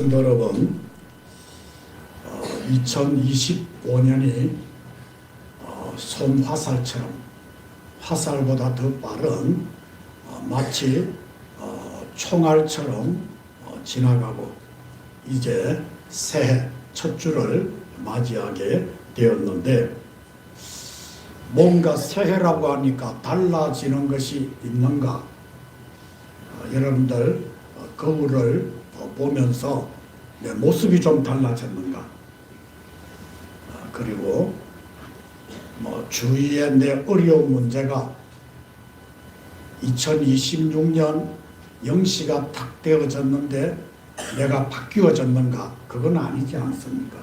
성도 여러분, 2025년이 손화살처럼 화살보다 더 빠른 마치 총알처럼 지나가고 이제 새해 첫 주를 맞이하게 되었는데, 뭔가 새해라고 하니까 달라지는 것이 있는가? 여러분들 거울을 보면서 내 모습이 좀 달라졌는가? 그리고 주위에 내 어려운 문제가 2026년 영시가 탁 되어졌는데 내가 바뀌어졌는가? 그건 아니지 않습니까?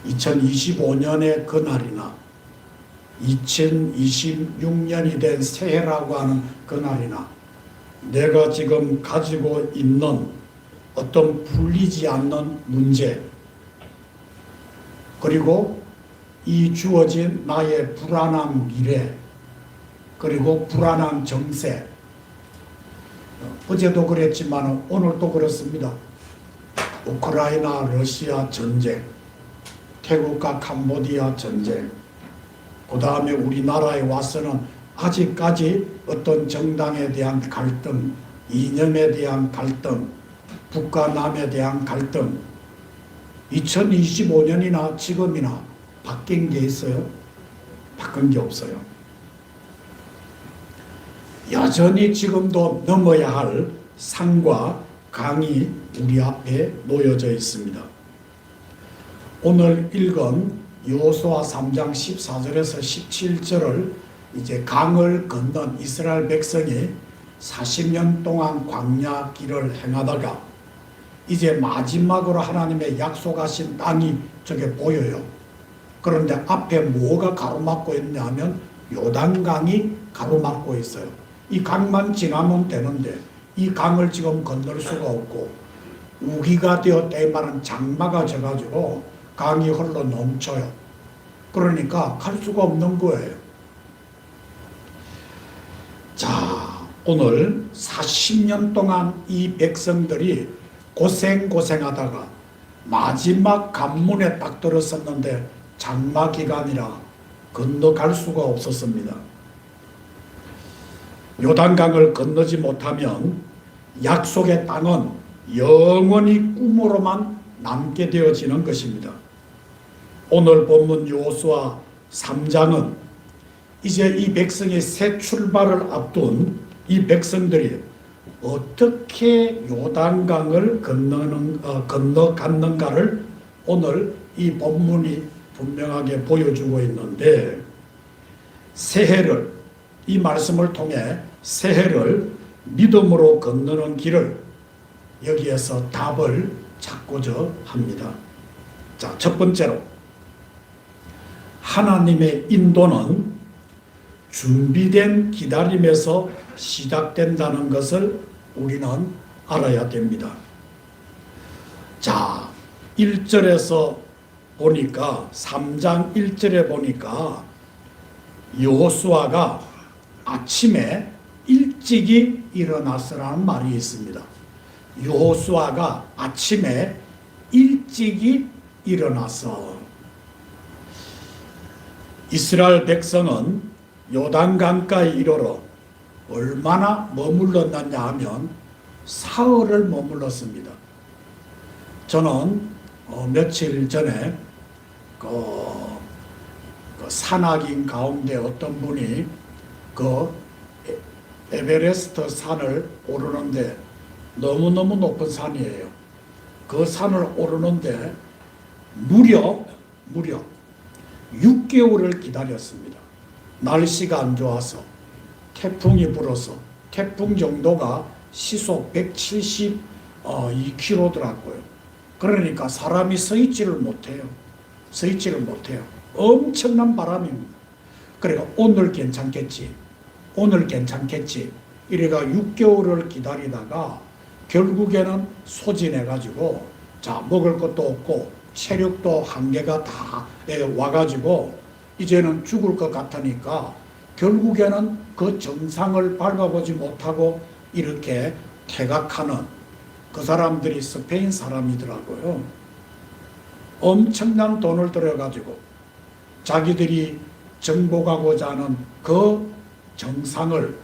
2025년의 그날이나 2026년이 된 새해라고 하는 그날이나 내가 지금 가지고 있는 어떤 풀리지 않는 문제, 그리고 이 주어진 나의 불안한 미래, 그리고 불안한 정세, 어제도 그랬지만 오늘도 그렇습니다. 우크라이나 러시아 전쟁, 태국과 캄보디아 전쟁, 그 다음에 우리나라에 와서는 아직까지 어떤 정당에 대한 갈등, 이념에 대한 갈등, 북과 남에 대한 갈등, 2025년이나 지금이나 바뀐 게 있어요? 바뀐 게 없어요. 여전히 지금도 넘어야 할 산과 강이 우리 앞에 놓여져 있습니다. 오늘 읽은 여호수아 3장 14절에서 17절을 이제 강을 건넌 이스라엘 백성이 40년 동안 광야 길을 행하다가 이제 마지막으로 하나님의 약속하신 땅이 저게 보여요. 그런데 앞에 뭐가 가로막고 있냐 하면 요단강이 가로막고 있어요. 이 강만 지나면 되는데 이 강을 지금 건널 수가 없고 우기가 되었다 이 말은 장마가 져가지고 강이 흘러 넘쳐요. 그러니까 갈 수가 없는 거예요. 자, 오늘 40년 동안 이 백성들이 고생하다가 마지막 관문에 딱 들었었는데 장마 기간이라 건너갈 수가 없었습니다. 요단강을 건너지 못하면 약속의 땅은 영원히 꿈으로만 남게 되어지는 것입니다. 오늘 본문 여호수아 3장은 이제 이 백성의 새 출발을 앞둔 이 백성들이 어떻게 요단강을 건너갔는가를 오늘 이 본문이 분명하게 보여주고 있는데, 새해를, 이 말씀을 통해 새해를 믿음으로 건너는 길을 여기에서 답을 찾고자 합니다. 자, 첫 번째로 하나님의 인도는 준비된 기다림에서 시작된다는 것을 우리는 알아야 됩니다. 자, 1절에서 보니까 3장 1절에 보니까 여호수아가 아침에 일찍이 일어났으라는 말이 있습니다. 여호수아가 아침에 일찍이 일어나서 이스라엘 백성은 요단강가에 이르러 얼마나 머물렀느냐 하면 사흘을 머물렀습니다. 저는 며칠 전에 그 산악인 가운데 어떤 분이 그 에베레스트 산을 오르는데 너무너무 높은 산이에요. 그 산을 오르는데 무려 6개월을 기다렸습니다. 날씨가 안 좋아서, 태풍이 불어서, 태풍 정도가 시속 172km더라고요. 그러니까 사람이 서 있지를 못해요. 엄청난 바람입니다. 그러니까 오늘 괜찮겠지. 이래가 6개월을 기다리다가 결국에는 소진해가지고, 자, 먹을 것도 없고 체력도 한계가 다 와가지고 이제는 죽을 것 같으니까 결국에는 그 정상을 밟아보지 못하고 이렇게 퇴각하는 그 사람들이 스페인 사람이더라고요. 엄청난 돈을 들여가지고 자기들이 정복하고자 하는 그 정상을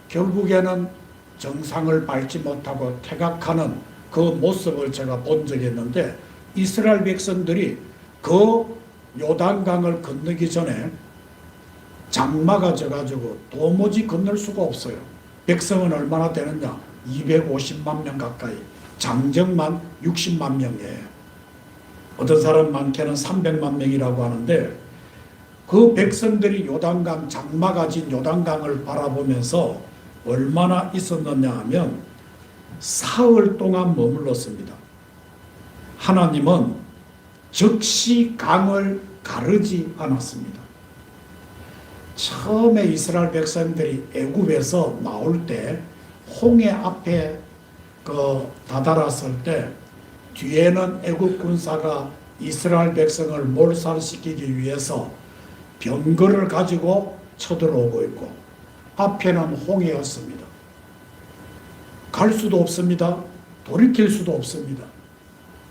결국에는 정상을 밟지 못하고 퇴각하는 그 모습을 제가 본 적이 있는데, 이스라엘 백성들이 그 요단강을 건너기 전에 장마가 져가지고 도무지 건널 수가 없어요. 백성은 얼마나 되느냐? 250만 명 가까이, 장정만 60만 명이에요. 어떤 사람 많게는 300만 명이라고 하는데, 그 백성들이 요단강, 장마가 진 요단강을 바라보면서 얼마나 있었느냐 하면 사흘 동안 머물렀습니다. 하나님은 즉시 강을 가르지 않았습니다. 처음에 이스라엘 백성들이 애굽에서 나올 때 홍해 앞에 다다랐을 때 뒤에는 애굽 군사가 이스라엘 백성을 몰살시키기 위해서 병거를 가지고 쳐들어오고 있고 앞에는 홍해였습니다. 갈 수도 없습니다. 돌이킬 수도 없습니다.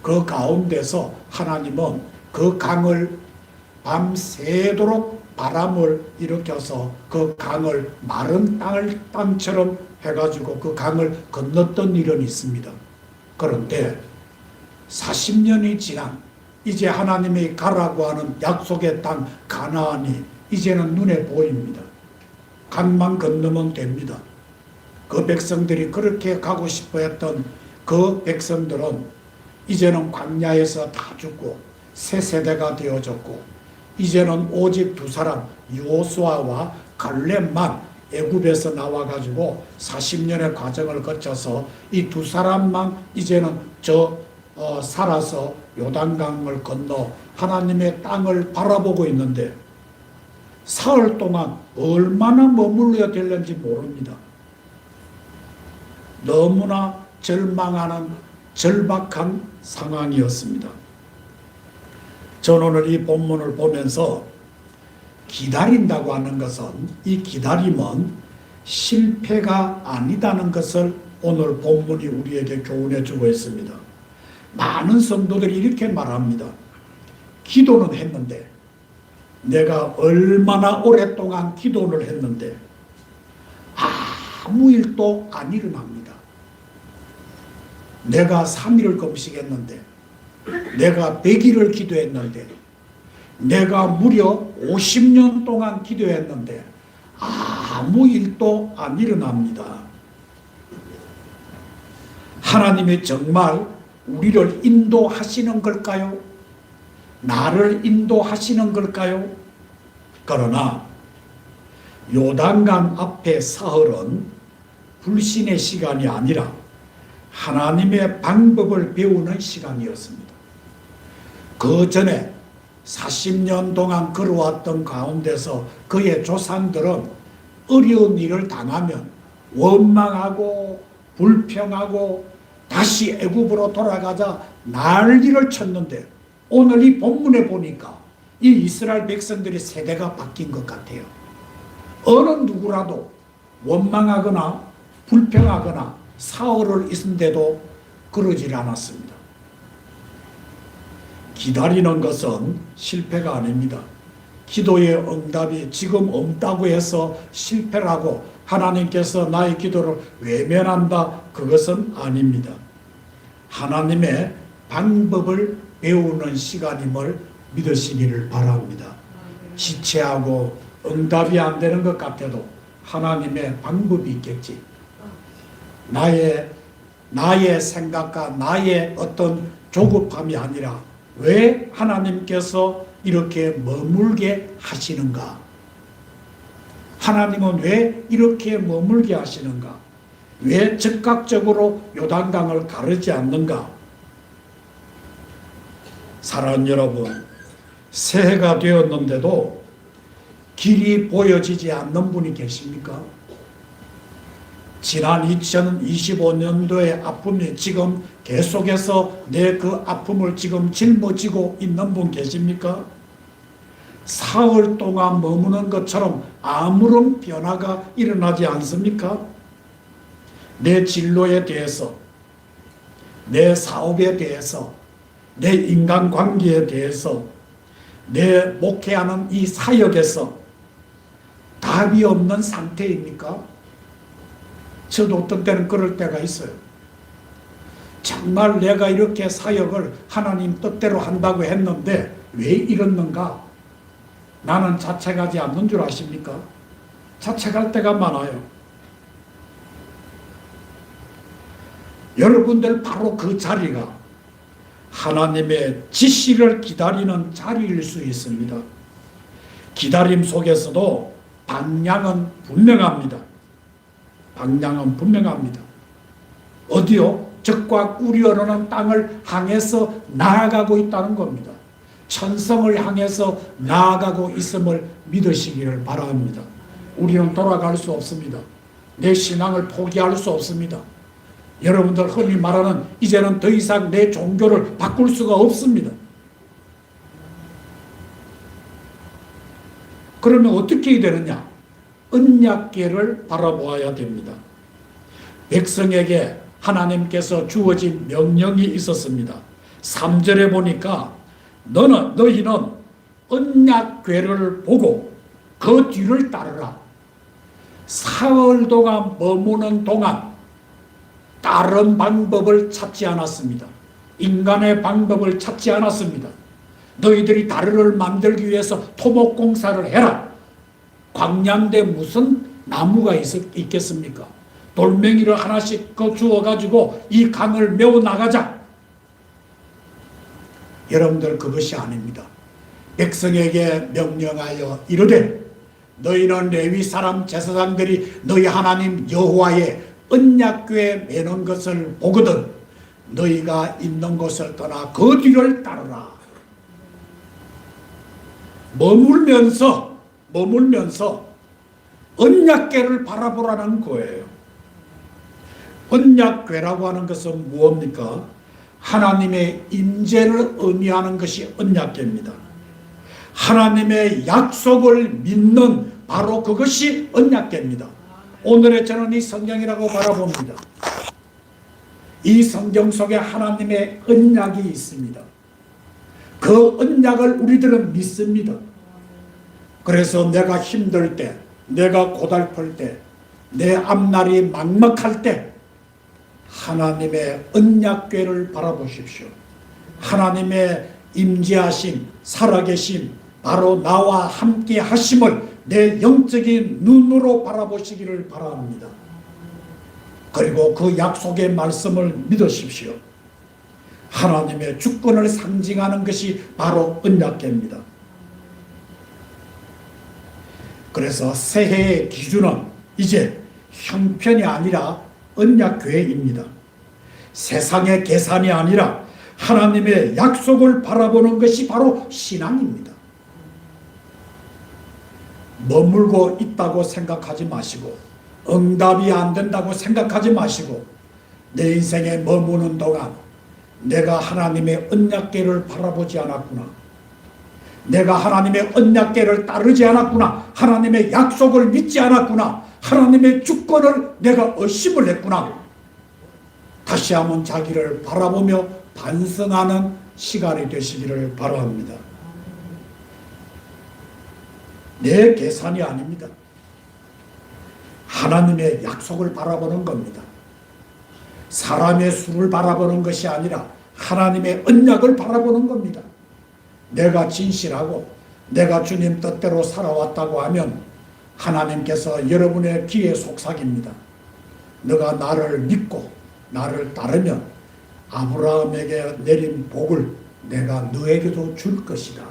그 가운데서 하나님은 그 강을 밤새도록 바람을 일으켜서 그 강을 마른 땅처럼 해가지고 그 강을 건넜던 일은 있습니다. 그런데 40년이 지난 이제 하나님이 가라고 하는 약속의 땅 가나안이 이제는 눈에 보입니다. 강만 건너면 됩니다. 그 백성들이 그렇게 가고 싶어 했던 그 백성들은 이제는 광야에서 다 죽고 새 세대가 되어졌고, 이제는 오직 두 사람 여호수아와 갈렙만 애굽에서 나와가지고 40년의 과정을 거쳐서 이 두 사람만 이제는 살아서 요단강을 건너 하나님의 땅을 바라보고 있는데, 사흘 동안 얼마나 머물러야 될는지 모릅니다. 너무나 절망하는 절박한 상황이었습니다. 저는 오늘 이 본문을 보면서 기다린다고 하는 것은, 이 기다림은 실패가 아니다는 것을 오늘 본문이 우리에게 교훈해 주고 있습니다. 많은 성도들이 이렇게 말합니다. 기도는 했는데, 내가 얼마나 오랫동안 기도를 했는데 아무 일도 안 일어납니다. 내가 3일을 금식했는데, 내가 100일을 기도했는데, 내가 무려 50년 동안 기도했는데 아무 일도 안 일어납니다. 하나님이 정말 우리를 인도하시는 걸까요? 나를 인도하시는 걸까요? 그러나 요단강 앞에 사흘은 불신의 시간이 아니라 하나님의 방법을 배우는 시간이었습니다. 그 전에 40년 동안 걸어왔던 가운데서 그의 조상들은 어려운 일을 당하면 원망하고 불평하고 다시 애굽으로 돌아가자 난리를 쳤는데, 오늘 이 본문에 보니까 이 이스라엘 백성들의 세대가 바뀐 것 같아요. 어느 누구라도 원망하거나 불평하거나 사흘을 있은데도 그러질 않았습니다. 기다리는 것은 실패가 아닙니다. 기도의 응답이 지금 없다고 해서 실패라고 하나님께서 나의 기도를 외면한다, 그것은 아닙니다. 하나님의 방법을 배우는 시간임을 믿으시기를 바랍니다. 지체하고 응답이 안 되는 것 같아도 하나님의 방법이 있겠지. 나의 생각과 나의 어떤 조급함이 아니라 왜 하나님께서 이렇게 머물게 하시는가? 하나님은 왜 이렇게 머물게 하시는가? 왜 즉각적으로 요단강을 가르지 않는가? 사랑하는 여러분, 새해가 되었는데도 길이 보여지지 않는 분이 계십니까? 지난 2025년도의 아픔이 지금 계속해서 내 그 아픔을 지금 짊어지고 있는 분 계십니까? 사흘 동안 머무는 것처럼 아무런 변화가 일어나지 않습니까? 내 진로에 대해서, 내 사업에 대해서, 내 인간관계에 대해서, 내 목회하는 이 사역에서 답이 없는 상태입니까? 저도 어떤 때는 그럴 때가 있어요. 정말 내가 이렇게 사역을 하나님 뜻대로 한다고 했는데 왜 이렇는가? 나는 자책하지 않는 줄 아십니까? 자책할 때가 많아요. 여러분들 바로 그 자리가 하나님의 지시를 기다리는 자리일 수 있습니다. 기다림 속에서도 방향은 분명합니다. 방향은 분명합니다. 어디요? 적과 꿀이 흐르는 땅을 향해서 나아가고 있다는 겁니다. 천성을 향해서 나아가고 있음을 믿으시기를 바랍니다. 우리는 돌아갈 수 없습니다. 내 신앙을 포기할 수 없습니다. 여러분들 흔히 말하는 이제는 더 이상 내 종교를 바꿀 수가 없습니다. 그러면 어떻게 해야 되느냐? 언약궤를 바라보아야 됩니다. 백성에게 하나님께서 주어진 명령이 있었습니다. 3절에 보니까 너희는 언약궤를 보고 그 뒤를 따르라. 사흘 동안 머무는 동안 다른 방법을 찾지 않았습니다. 인간의 방법을 찾지 않았습니다. 너희들이 다리를 만들기 위해서 토목공사를 해라. 광야인데 무슨 나무가 있겠습니까? 돌멩이를 하나씩 주워가지고 이 강을 메워 나가자. 여러분들 그것이 아닙니다. 백성에게 명령하여 이르되 너희는 레위 사람 제사장들이 너희 하나님 여호와의 언약궤에 매는 것을 보거든 너희가 있는 곳을 떠나 그 뒤를 따르라. 머물면서 언약궤를 바라보라는 거예요. 언약궤라고 하는 것은 무엇입니까? 하나님의 임재를 의미하는 것이 언약궤입니다. 하나님의 약속을 믿는 바로 그것이 언약궤입니다. 오늘의 저는 이 성경이라고 바라봅니다. 이 성경 속에 하나님의 언약이 있습니다. 그 언약을 우리들은 믿습니다. 그래서 내가 힘들 때, 내가 고달플 때, 내 앞날이 막막할 때 하나님의 언약궤를 바라보십시오. 하나님의 임재하심, 살아계심, 바로 나와 함께 하심을 내 영적인 눈으로 바라보시기를 바랍니다. 그리고 그 약속의 말씀을 믿으십시오. 하나님의 주권을 상징하는 것이 바로 언약궤입니다. 그래서 새해의 기준은 이제 형편이 아니라 언약궤입니다. 세상의 계산이 아니라 하나님의 약속을 바라보는 것이 바로 신앙입니다. 머물고 있다고 생각하지 마시고 응답이 안 된다고 생각하지 마시고 내 인생에 머무는 동안 내가 하나님의 언약궤를 바라보지 않았구나. 내가 하나님의 언약궤를 따르지 않았구나. 하나님의 약속을 믿지 않았구나. 하나님의 주권을 내가 의심을 했구나. 다시 한번 자기를 바라보며 반성하는 시간이 되시기를 바랍니다. 내 계산이 아닙니다. 하나님의 약속을 바라보는 겁니다. 사람의 수를 바라보는 것이 아니라 하나님의 언약을 바라보는 겁니다. 내가 진실하고 내가 주님 뜻대로 살아왔다고 하면 하나님께서 여러분의 귀에 속삭입니다. 너가 나를 믿고 나를 따르면 아브라함에게 내린 복을 내가 너에게도 줄 것이다.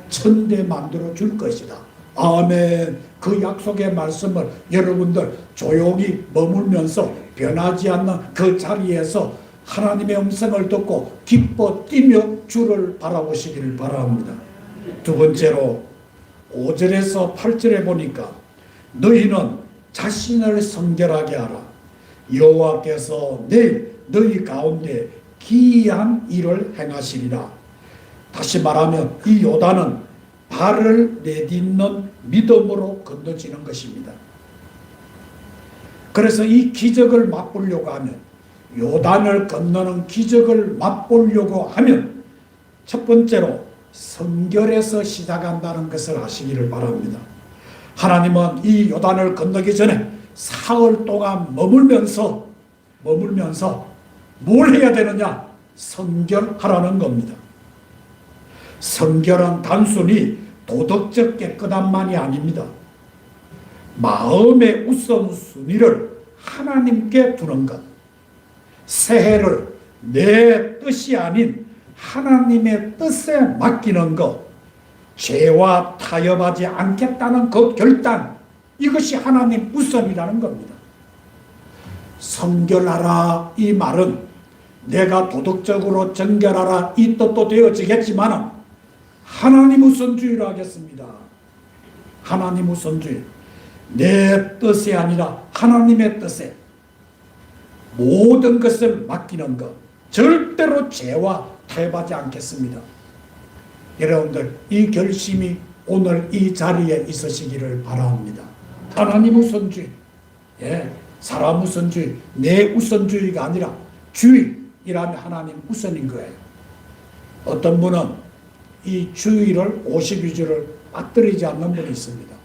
천대 만들어 줄 것이다. 아멘. 그 약속의 말씀을 여러분들 조용히 머물면서 변하지 않는 그 자리에서 하나님의 음성을 듣고 기뻐 뛰며 주를 바라보시기를 바랍니다. 두 번째로 5절에서 8절에 보니까 너희는 자신을 성결하게 하라. 여호와께서 내일 너희 가운데 기이한 일을 행하시리라. 다시 말하면 이 요단은 발을 내딛는 믿음으로 건너지는 것입니다. 그래서 이 기적을 맛보려고 하면 요단을 건너는 기적을 맛보려고 하면 첫 번째로 성결에서 시작한다는 것을 아시기를 바랍니다. 하나님은 이 요단을 건너기 전에 사흘 동안 머물면서 뭘 해야 되느냐? 성결하라는 겁니다. 성결은 단순히 도덕적 깨끗함만이 아닙니다. 마음의 우선순위를 하나님께 두는 것, 새해를 내 뜻이 아닌 하나님의 뜻에 맡기는 것, 죄와 타협하지 않겠다는 그 결단, 이것이 하나님 우선이라는 겁니다. 성결하라 이 말은 내가 도덕적으로 정결하라 이 뜻도 되어지겠지만 하나님 우선주의로 하겠습니다. 하나님 우선주의. 내 뜻이 아니라 하나님의 뜻에 모든 것을 맡기는 것, 절대로 죄와 타협하지 않겠습니다. 여러분들 이 결심이 오늘 이 자리에 있으시기를 바랍니다. 하나님 우선주의, 사람 우선주의, 내 우선주의가 아니라 주의라면 하나님 우선인 거예요. 어떤 분은 이 주의를 52주를 빠뜨리지 않는 분이 있습니다.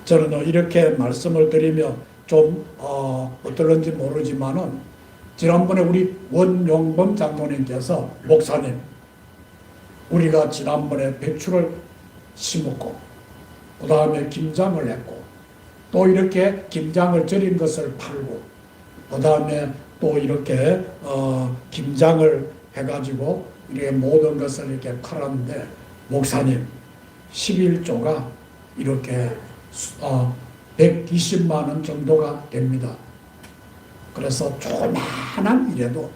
저는 이렇게 말씀을 드리며 좀 어떨런지 모르지만은 지난번에 우리 원용범 장로님께서 목사님, 우리가 지난번에 배추를 심었고 그 다음에 김장을 했고 또 이렇게 김장을 절인 것을 팔고 그 다음에 또 이렇게 김장을 해가지고 이렇게 모든 것을 이렇게 팔았는데 목사님 11조가 이렇게 120만 원 정도가 됩니다. 그래서 조그마한 일에도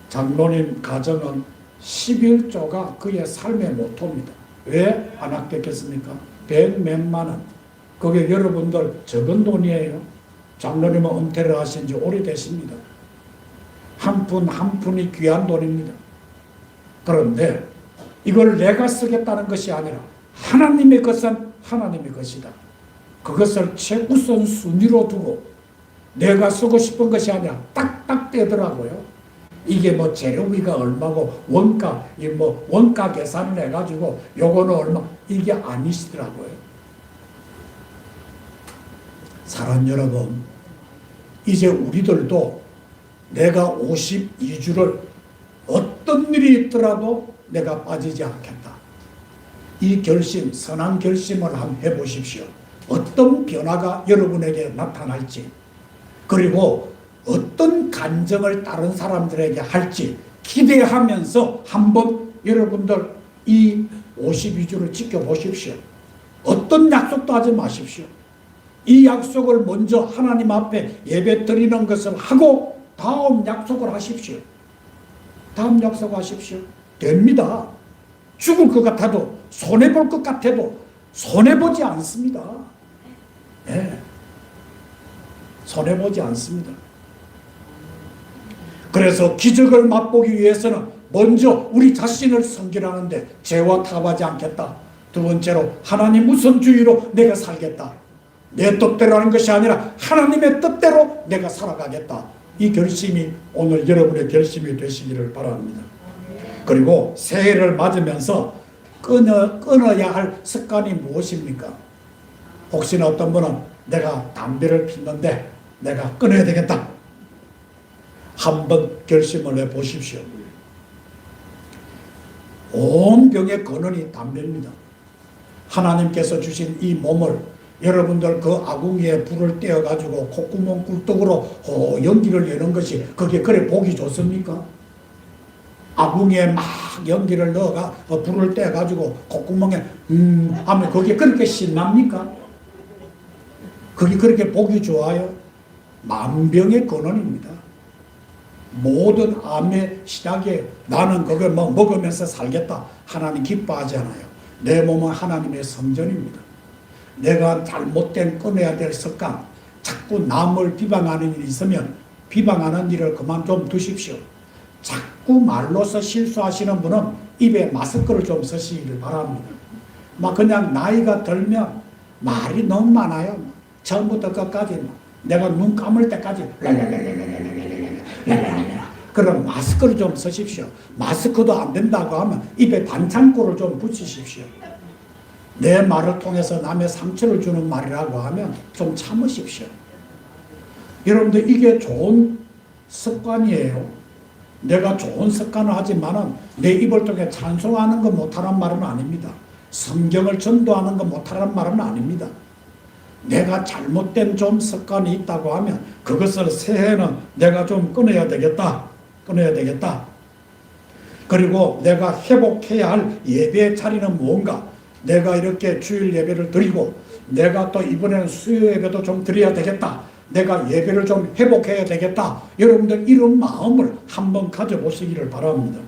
장로님 가정은 11조가 그의 삶의 모토입니다. 왜 안 아꼈겠습니까? 100몇만 원. 그게 여러분들 적은 돈이에요. 장로님은 은퇴를 하신 지 오래되십니다. 한 푼 한 푼이 귀한 돈입니다. 그런데 이걸 내가 쓰겠다는 것이 아니라 하나님의 것은 하나님의 것이다. 그것을 최우선 순위로 두고 내가 쓰고 싶은 것이 아니라 딱딱 떼더라고요. 이게 뭐 재료비가 얼마고 원가 계산을 해가지고 요거는 얼마, 이게 아니시더라고요. 사랑 여러분, 이제 우리들도 내가 52주를 어떤 일이 있더라도 내가 빠지지 않겠다. 이 결심, 선한 결심을 한번 해보십시오. 어떤 변화가 여러분에게 나타날지, 그리고 어떤 간정을 다른 사람들에게 할지 기대하면서 한번 여러분들 이 52주를 지켜보십시오. 어떤 약속도 하지 마십시오. 이 약속을 먼저 하나님 앞에 예배 드리는 것을 하고 다음 약속을 하십시오. 다음 약속하십시오. 됩니다. 죽을 것 같아도, 손해볼 것 같아도 손해보지 않습니다. 네. 손해보지 않습니다. 그래서 기적을 맛보기 위해서는 먼저 우리 자신을 성결하는데 죄와 타협하지 않겠다. 두 번째로 하나님 우선주의로 내가 살겠다. 내 뜻대로 하는 것이 아니라 하나님의 뜻대로 내가 살아가겠다. 이 결심이 오늘 여러분의 결심이 되시기를 바랍니다. 그리고 새해를 맞으면서 끊어야 할 습관이 무엇입니까? 혹시나 어떤 분은 내가 담배를 피는데 내가 끊어야 되겠다. 한번 결심을 해보십시오. 온 병의 근원이 담배입니다. 하나님께서 주신 이 몸을 여러분들 그 아궁이에 불을 떼어가지고 콧구멍 꿀떡으로 연기를 내는 것이 그게 그래 보기 좋습니까? 아궁이에 막 연기를 넣어가 불을 떼어가지고 콧구멍에 하면 그게 그렇게 신납니까? 그게 그렇게 보기 좋아요? 만병의 근원입니다. 모든 암의 시작에 나는 그걸 먹으면서 살겠다. 하나님 기뻐하지 않아요. 내 몸은 하나님의 성전입니다. 내가 잘못된 끊어야 될 습관, 자꾸 남을 비방하는 일이 있으면 비방하는 일을 그만 좀 두십시오. 자꾸 말로서 실수하시는 분은 입에 마스크를 좀 쓰시기를 바랍니다. 막 그냥 나이가 들면 말이 너무 많아요. 처음부터 끝까지 내가 눈 감을 때까지 그럼 마스크를 좀 쓰십시오. 마스크도 안 된다고 하면 입에 반창고를 좀 붙이십시오. 내 말을 통해서 남의 상처를 주는 말이라고 하면 좀 참으십시오. 여러분들 이게 좋은 습관이에요. 내가 좋은 습관을 하지만은 내 입을 통해 찬송하는 거 못하란 말은 아닙니다. 성경을 전도하는 거 못하란 말은 아닙니다. 내가 잘못된 좀 습관이 있다고 하면 그것을 새해는 내가 좀 끊어야 되겠다. 그리고 내가 회복해야 할 예배의 자리는 무언가. 내가 이렇게 주일 예배를 드리고 내가 또 이번에는 수요 예배도 좀 드려야 되겠다. 내가 예배를 좀 회복해야 되겠다. 여러분들 이런 마음을 한번 가져보시기를 바랍니다.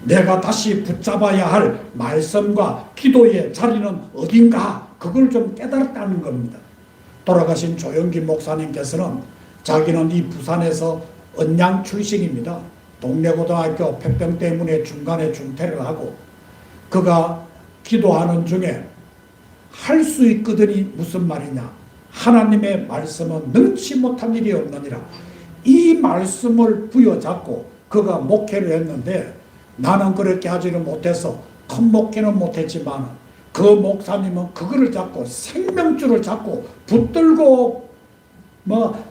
내가 다시 붙잡아야 할 말씀과 기도의 자리는 어딘가, 그걸 좀 깨달았다는 겁니다. 돌아가신 조영기 목사님께서는 자기는 이 부산에서 언양 출신입니다. 동래고등학교 폐병 때문에 중간에 중퇴를 하고 그가 기도하는 중에 할 수 있거든이 무슨 말이냐, 하나님의 말씀은 능치 못한 일이 없느니라. 이 말씀을 부여잡고 그가 목회를 했는데, 나는 그렇게 하지는 못해서 큰 목회는 못했지만 그 목사님은 그거를 잡고 생명줄을 잡고 붙들고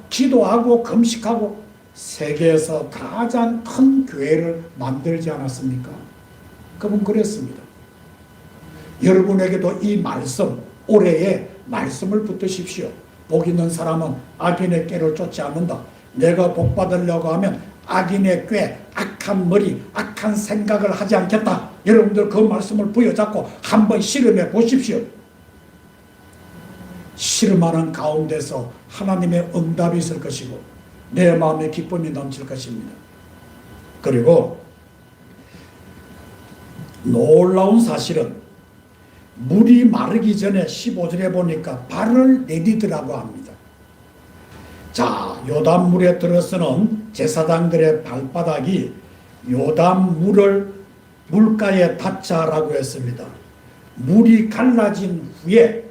기도하고 금식하고 세계에서 가장 큰 교회를 만들지 않았습니까? 그분 그랬습니다. 여러분에게도 이 말씀, 올해의 말씀을 붙드십시오. 복 있는 사람은 악인의 꾀를 쫓지 않는다. 내가 복 받으려고 하면 악인의 꾀, 악한 머리, 악한 생각을 하지 않겠다. 여러분들 그 말씀을 부여잡고 한번 실험해 보십시오. 실험하는 가운데서 하나님의 응답이 있을 것이고 내 마음에 기쁨이 넘칠 것입니다. 그리고 놀라운 사실은 물이 마르기 전에 15절에 보니까 발을 내디더라고 합니다. 자, 요단물에 들어서는 제사장들의 발바닥이 요단물을 물가에 닿자라고 했습니다. 물이 갈라진 후에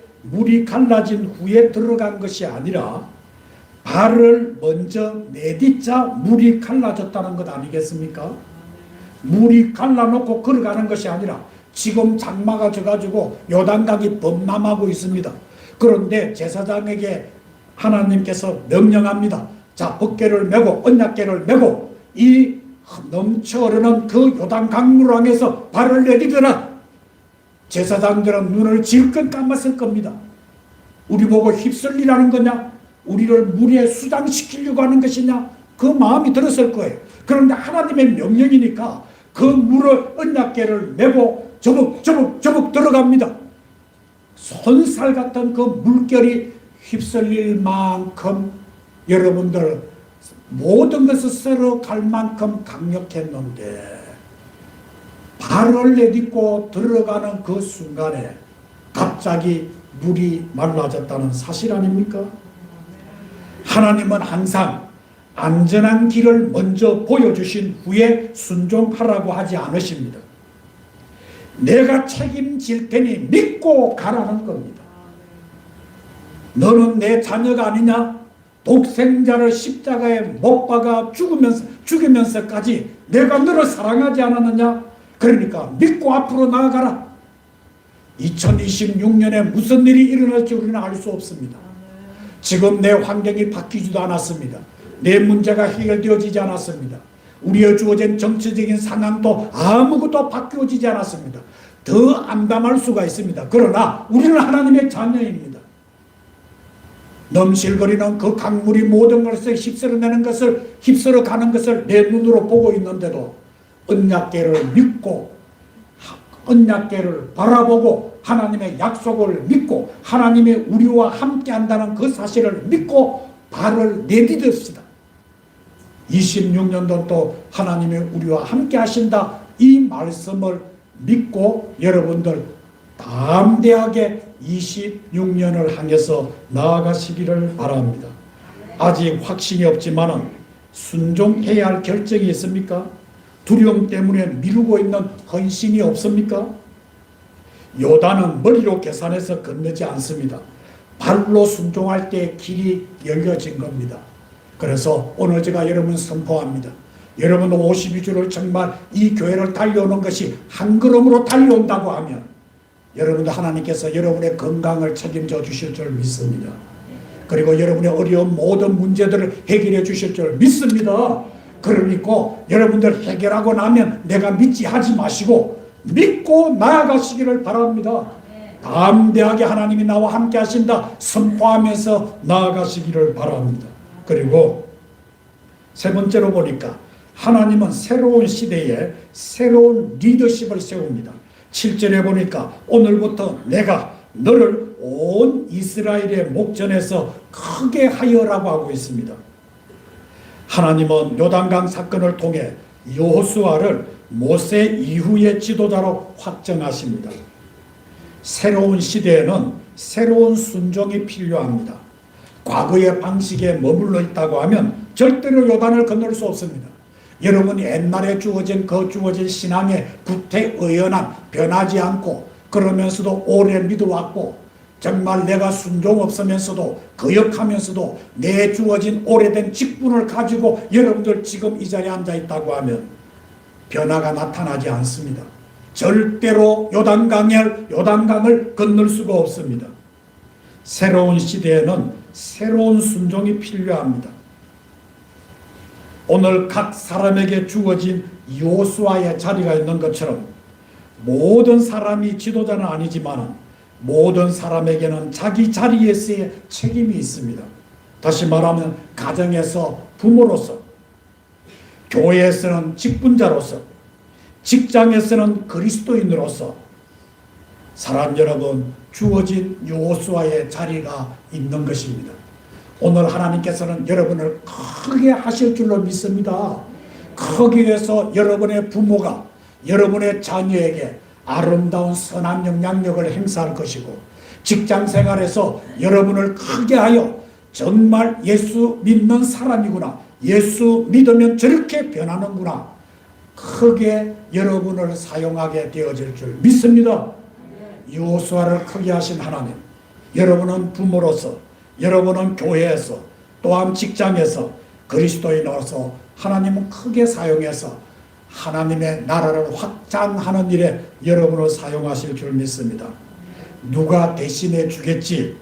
들어간 것이 아니라 발을 먼저 내딛자 물이 갈라졌다는 것 아니겠습니까? 물이 갈라놓고 걸어가는 것이 아니라 지금 장마가 져가지고 요단강이 범람하고 있습니다. 그런데 제사장에게 하나님께서 명령합니다. 자, 법궤를 메고 언약궤를 메고 이 넘쳐 흐르는 그 요단 강물을 향해서 발을 내디더라. 제사장들은 눈을 질끈 감았을 겁니다. 우리 보고 휩쓸리라는 거냐? 우리를 물에 수장시키려고 하는 것이냐? 그 마음이 들었을 거예요. 그런데 하나님의 명령이니까 그 물을 언약궤를 메고 저벅 들어갑니다. 손살 같은 그 물결이 휩쓸릴 만큼 여러분들 모든 것을 쓸어 갈 만큼 강력했는데 발을 내딛고 들어가는 그 순간에 갑자기 물이 말라졌다는 사실 아닙니까? 하나님은 항상 안전한 길을 먼저 보여주신 후에 순종하라고 하지 않으십니다. 내가 책임질 테니 믿고 가라는 겁니다. 너는 내 자녀가 아니냐? 독생자를 십자가에 못 박아 죽이면서까지 내가 너를 사랑하지 않았느냐? 그러니까 믿고 앞으로 나아가라. 2026년에 무슨 일이 일어날지 우리는 알 수 없습니다. 지금 내 환경이 바뀌지도 않았습니다. 내 문제가 해결되어지지 않았습니다. 우리의 주어진 정치적인 상황도 아무것도 바뀌어지지 않았습니다. 더 암담할 수가 있습니다. 그러나 우리는 하나님의 자녀입니다. 넘실거리는 그 강물이 모든 것을 휩쓸어내는 것을, 휩쓸어 가는 것을 내 눈으로 보고 있는데도 언약궤를 믿고 언약궤를 바라보고 하나님의 약속을 믿고 하나님이 우리와 함께 한다는 그 사실을 믿고 발을 내디뎠습니다. 26년도 또 하나님이 우리와 함께 하신다, 이 말씀을 믿고 여러분들 담대하게 26년을 향해서 나아가시기를 바랍니다. 아직 확신이 없지만 순종해야 할 결정이 있습니까? 두려움 때문에 미루고 있는 헌신이 없습니까? 요단은 머리로 계산해서 건너지 않습니다. 발로 순종할 때 길이 열려진 겁니다. 그래서 오늘 제가 여러분 선포합니다. 여러분 52주를 정말 이 교회를 달려오는 것이 한 걸음으로 달려온다고 하면 여러분도 하나님께서 여러분의 건강을 책임져 주실 줄 믿습니다. 그리고 여러분의 어려운 모든 문제들을 해결해 주실 줄 믿습니다. 그러니까 여러분들 해결하고 나면 내가 믿지 하지 마시고 믿고 나아가시기를 바랍니다. 담대하게 하나님이 나와 함께 하신다 선포하면서 나아가시기를 바랍니다. 그리고 세 번째로 보니까 하나님은 새로운 시대에 새로운 리더십을 세웁니다. 7절에 보니까 오늘부터 내가 너를 온 이스라엘의 목전에서 크게 하여라고 하고 있습니다. 하나님은 요단강 사건을 통해 여호수아를 모세 이후의 지도자로 확정하십니다. 새로운 시대에는 새로운 순종이 필요합니다. 과거의 방식에 머물러 있다고 하면 절대로 요단을 건널 수 없습니다. 여러분이 옛날에 주어진 신앙의 구태의연한 변하지 않고 그러면서도 오래 믿어왔고 정말 내가 순종 없으면서도 거역하면서도 내 주어진 오래된 직분을 가지고 여러분들 지금 이 자리에 앉아 있다고 하면 변화가 나타나지 않습니다. 절대로 요단강을 건널 수가 없습니다. 새로운 시대에는 새로운 순종이 필요합니다. 오늘 각 사람에게 주어진 여호수아의 자리가 있는 것처럼 모든 사람이 지도자는 아니지만 모든 사람에게는 자기 자리에서의 책임이 있습니다. 다시 말하면 가정에서 부모로서, 교회에서는 직분자로서, 직장에서는 그리스도인으로서 사람 여러분 주어진 여호수아의 자리가 있는 것입니다. 오늘 하나님께서는 여러분을 크게 하실 줄로 믿습니다. 거기에서 여러분의 부모가 여러분의 자녀에게 아름다운 선한 영향력을 행사할 것이고 직장생활에서 여러분을 크게 하여 정말 예수 믿는 사람이구나, 예수 믿으면 저렇게 변하는구나, 크게 여러분을 사용하게 되어질 줄 믿습니다. 여호수아를 크게 하신 하나님, 여러분은 부모로서, 여러분은 교회에서, 또한 직장에서, 그리스도인으로서 하나님은 크게 사용해서 하나님의 나라를 확장하는 일에 여러분을 사용하실 줄 믿습니다. 누가 대신해 주겠지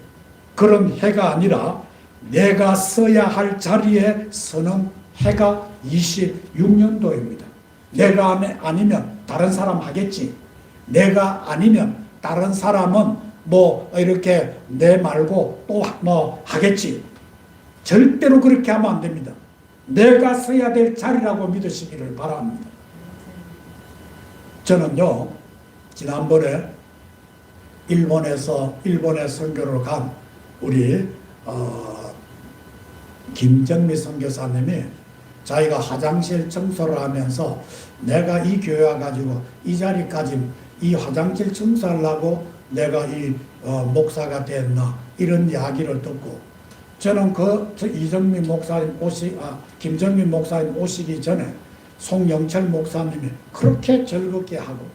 그런 해가 아니라 내가 서야 할 자리에 서는 해가 26년도입니다. 내가 아니면 다른 사람 하겠지. 내가 아니면 다른 사람은 뭐 이렇게 내 말고 또 뭐 하겠지. 절대로 그렇게 하면 안 됩니다. 내가 서야 될 자리라고 믿으시기를 바랍니다. 저는요, 지난번에 일본에 선교를 간 우리 김정미 선교사님이 자기가 화장실 청소를 하면서 내가 이 교회 와가지고 이 자리까지 이 화장실 청소하려고 내가 이 목사가 됐나 이런 이야기를 듣고 저는 이정미 목사님 김정미 목사님 오시기 전에 송영철 목사님이 그렇게 즐겁게 하고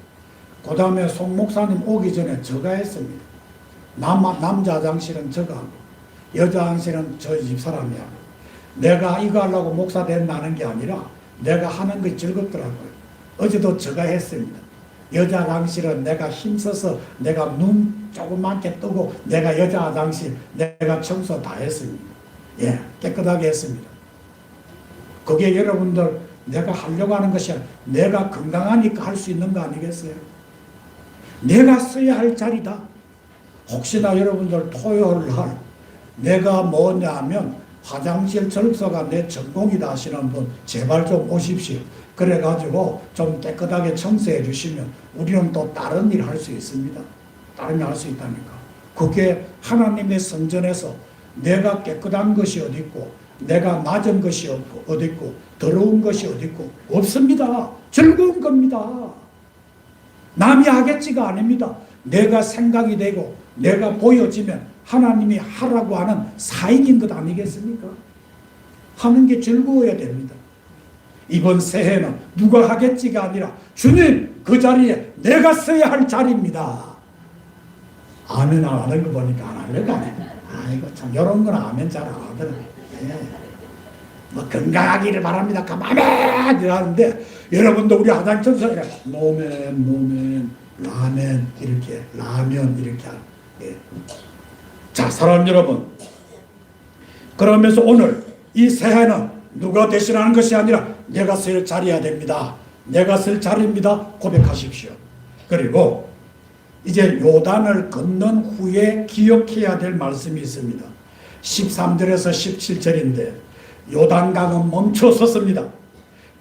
그 다음에 송 목사님 오기 전에 저가 했습니다. 남자 화장실은 저가 하고 여자 화장실은 저 집사람이 하고 내가 이거 하려고 목사 된다는 게 아니라 내가 하는 게 즐겁더라고요. 어제도 저가 했습니다. 여자 화장실은 내가 힘써서 내가 눈 조그맣게 뜨고 내가 여자 화장실 내가 청소 다 했습니다. 예, 깨끗하게 했습니다. 그게 여러분들 내가 하려고 하는 것이 내가 건강하니까 할 수 있는 거 아니겠어요? 내가 써야 할 자리다. 혹시나 여러분들 토요일 날 내가 뭐냐 하면 화장실 청소가 내 전공이다 하시는 분 제발 좀 오십시오. 그래가지고 좀 깨끗하게 청소해 주시면 우리는 또 다른 일 할 수 있습니다. 다른 일 할 수 있다니까. 그게 하나님의 성전에서 내가 깨끗한 것이 어디 있고 내가 낮은 것이 어디 있고 더러운 것이 어디 있고 없습니다. 즐거운 겁니다. 남이 하겠지가 아닙니다. 내가 생각이 되고 내가 보여지면 하나님이 하라고 하는 사인인 것 아니겠습니까? 하는 게 즐거워야 됩니다. 이번 새해는 누가 하겠지가 아니라 주님 그 자리에 내가 서야 할 자리입니다. 아멘 안 하는 거 보니까 안 하려고 하네. 아이고 참 이런 거는 아멘 잘 안 하더라고요. 예. 뭐 건강하기를 바랍니다. 가만히 하는데 여러분도 우리 하장천사가 노멘 라멘 이렇게 라면 이렇게 하는. 예. 자, 사랑하는 여러분, 그러면서 오늘 이 새해는 누가 대신하는 것이 아니라 내가 설 자리해야 됩니다. 내가 설 자리입니다. 고백하십시오. 그리고 이제 요단을 건넌 후에 기억해야 될 말씀이 있습니다. 13절에서 17절인데 요단강은 멈춰 섰습니다.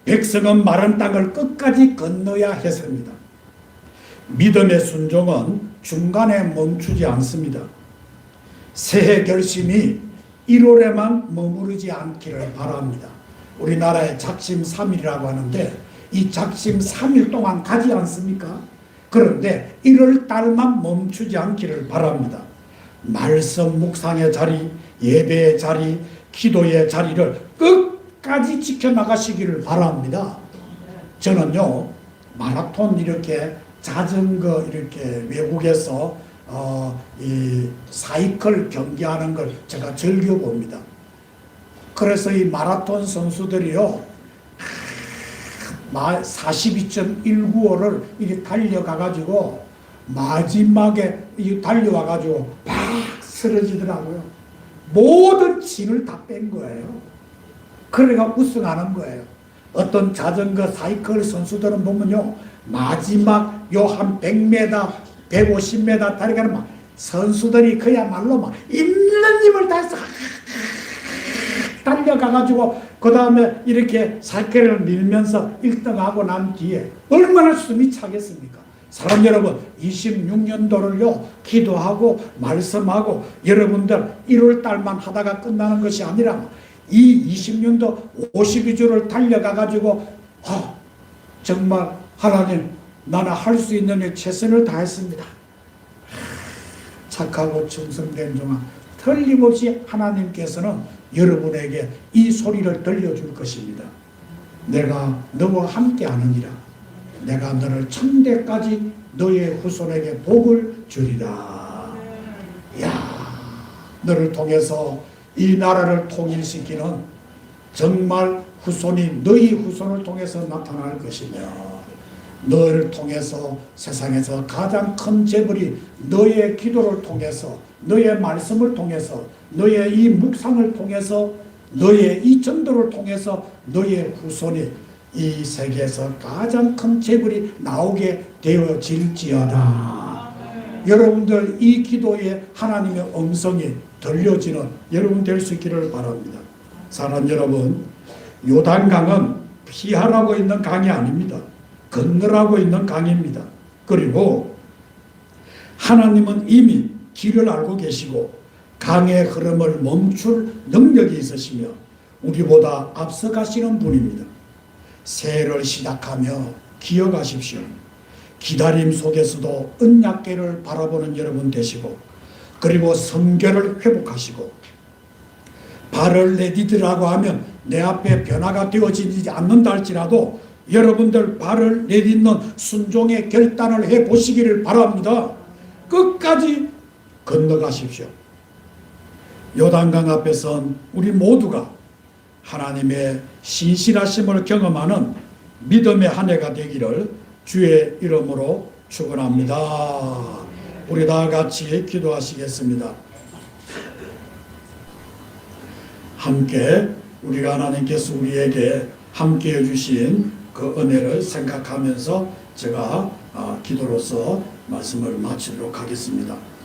백성은 마른 땅을 끝까지 건너야 했습니다. 믿음의 순종은 중간에 멈추지 않습니다. 새해 결심이 1월에만 머무르지 않기를 바랍니다. 우리나라에 작심 3일이라고 하는데 이 작심 3일 동안 가지 않습니까? 그런데 1월 달만 멈추지 않기를 바랍니다. 말씀 묵상의 자리, 예배의 자리, 기도의 자리를 끝까지 지켜나가시기를 바랍니다. 저는요, 마라톤 이렇게 자전거 이렇게 외국에서 이 사이클 경기하는 걸 제가 즐겨봅니다. 그래서 이 마라톤 선수들이요, 42.195를 이렇게 달려가가지고 마지막에 달려와가지고 팍 쓰러지더라고요. 모든 진을 다 뺀 거예요. 그러니까 우승하는 거예요. 어떤 자전거 사이클 선수들은 보면요, 마지막 요 한 100m, 150m 달려가는 막 선수들이 그야말로 막 있는 힘을 다해서 달려가가지고 그 다음에 이렇게 사이클을 밀면서 1등하고 난 뒤에 얼마나 숨이 차겠습니까? 사람 여러분, 26년도를요 기도하고 말씀하고 여러분들 1월 달만 하다가 끝나는 것이 아니라 이 20년도 52주를 달려가가지고 정말 하나님, 나는 할 수 있는 일 최선을 다했습니다. 착하고 충성된 종아, 틀림없이 하나님께서는 여러분에게 이 소리를 들려줄 것입니다. 내가 너와 함께 하느니라. 내가 너를 천대까지 너의 후손에게 복을 주리라. 야, 너를 통해서 이 나라를 통일시키는 정말 후손이 너희 후손을 통해서 나타날 것이며, 너를 통해서 세상에서 가장 큰 재벌이 너의 기도를 통해서, 너의 말씀을 통해서, 너의 이 묵상을 통해서, 너의 이 전도를 통해서 너의 후손이 이 세계에서 가장 큰 재벌이 나오게 되어질지어다. 여러분들 이 기도에 하나님의 음성이 들려지는 여러분 될 수 있기를 바랍니다. 사랑하는 여러분, 요단강은 피하라고 있는 강이 아닙니다. 건너라고 있는 강입니다. 그리고 하나님은 이미 길을 알고 계시고 강의 흐름을 멈출 능력이 있으시며 우리보다 앞서가시는 분입니다. 새해를 시작하며 기억하십시오. 기다림 속에서도 언약궤를 바라보는 여러분 되시고, 그리고 성결을 회복하시고, 발을 내디디라고 하면 내 앞에 변화가 되어지지 않는다 할지라도 여러분들 발을 내딛는 순종의 결단을 해보시기를 바랍니다. 끝까지 건너가십시오. 요단강 앞에선 우리 모두가 하나님의 신실하심을 경험하는 믿음의 한 해가 되기를 주의 이름으로 축원합니다. 우리 다 같이 기도하시겠습니다. 함께 우리가 하나님께서 우리에게 함께 해주신 그 은혜를 생각하면서 제가 기도로서 말씀을 마치도록 하겠습니다.